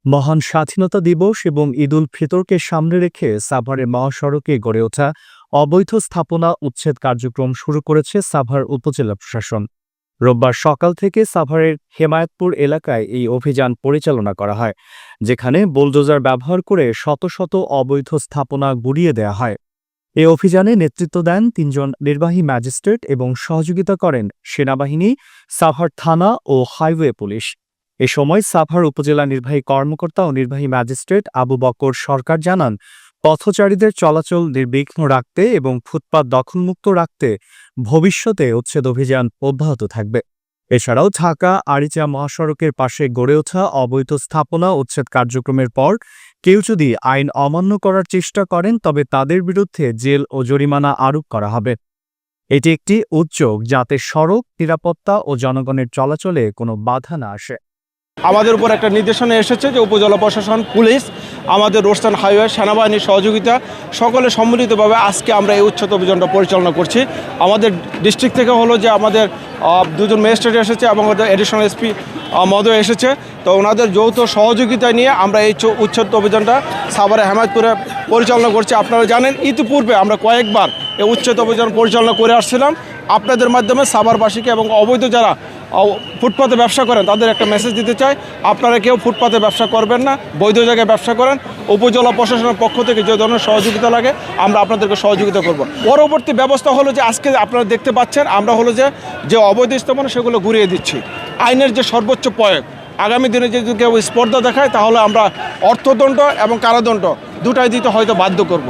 মহান স্বাধীনতা দিবস এবং ঈদ উল ফিতরকে সামনে রেখে সাভারের মহাসড়কে গড়ে ওঠা অবৈধ স্থাপনা উচ্ছেদ কার্যক্রম শুরু করেছে সাভার উপজেলা প্রশাসন। রোববার সকাল থেকে সাভারের হেমায়েতপুর এলাকায় এই অভিযান পরিচালনা করা হয়, যেখানে বুলডোজার ব্যবহার করে শত শত অবৈধ স্থাপনা গুড়িয়ে দেওয়া হয়। এ অভিযানে নেতৃত্ব দেন ৩ জন নির্বাহী ম্যাজিস্ট্রেট এবং সহযোগিতা করেন সেনাবাহিনী, সাভার থানা ও হাইওয়ে পুলিশ। এ সময় সাভার উপজেলা নির্বাহী কর্মকর্তা ও নির্বাহী ম্যাজিস্ট্রেট আবু বকর সরকার জানান, পথচারীদের চলাচল নির্বিঘ্ন রাখতে এবং ফুটপাত দখলমুক্ত রাখতে ভবিষ্যতে উচ্ছেদ অভিযান অব্যাহত থাকবে। এছাড়াও ঢাকা আরিচা মহাসড়কের পাশে গড়ে ওঠা অবৈধ স্থাপনা উচ্ছেদ কার্যক্রমের পর কেউ যদি আইন অমান্য করার চেষ্টা করেন তবে তাদের বিরুদ্ধে জেল ও জরিমানা আরোপ করা হবে। এটি একটি উদ্যোগ যাতে সড়ক নিরাপত্তা ও জনগণের চলাচলে কোনো বাধা না আসে। আমাদের উপর একটা নির্দেশনা এসেছে যে উপজেলা প্রশাসন, পুলিশ, আমাদের রোড অ্যান্ড হাইওয়ে, সেনাবাহিনীর সহযোগিতা সকলে সম্মিলিতভাবে আজকে আমরা এই উচ্ছেদ অভিযানটা পরিচালনা করছি। আমাদের ডিস্ট্রিক্ট থেকে হলো যে আমাদের 2 জন ম্যাজিস্ট্রেট এসেছে এবং অ্যাডিশনাল এসপি মহোদয় এসেছে। তো ওনাদের যৌথ সহযোগিতা নিয়ে আমরা এই উচ্ছেদ অভিযানটা সাভারে হেমায়েতপুরে পরিচালনা করছি। আপনারা জানেন ইতিপূর্বে আমরা কয়েকবার এই উচ্ছেদ অভিযান পরিচালনা করে আসছিলাম। আপনাদের মাধ্যমে সাভারবাসীকে এবং অবৈধ যারা ফুটপাতে ব্যবসা করেন তাদের একটা মেসেজ দিতে চাই, আপনারা কেউ ফুটপাতে ব্যবসা করবেন না, বৈধ জায়গায় ব্যবসা করেন। উপজেলা প্রশাসনের পক্ষ থেকে যে ধরনের সহযোগিতা লাগে আমরা আপনাদেরকে সহযোগিতা করব। পরবর্তী ব্যবস্থা হলো যে আজকে আপনারা দেখতে পাচ্ছেন আমরা হলো যে অবৈধ স্থাপনা সেগুলো ঘুরিয়ে দিচ্ছি। আইনের যে সর্বোচ্চ প্রয়োগ, আগামী দিনে যদি কেউ স্পর্ধা দেখায় তাহলে আমরা অর্থদণ্ড এবং কারাদণ্ড দুটাই দিতে হয়তো বাধ্য করব।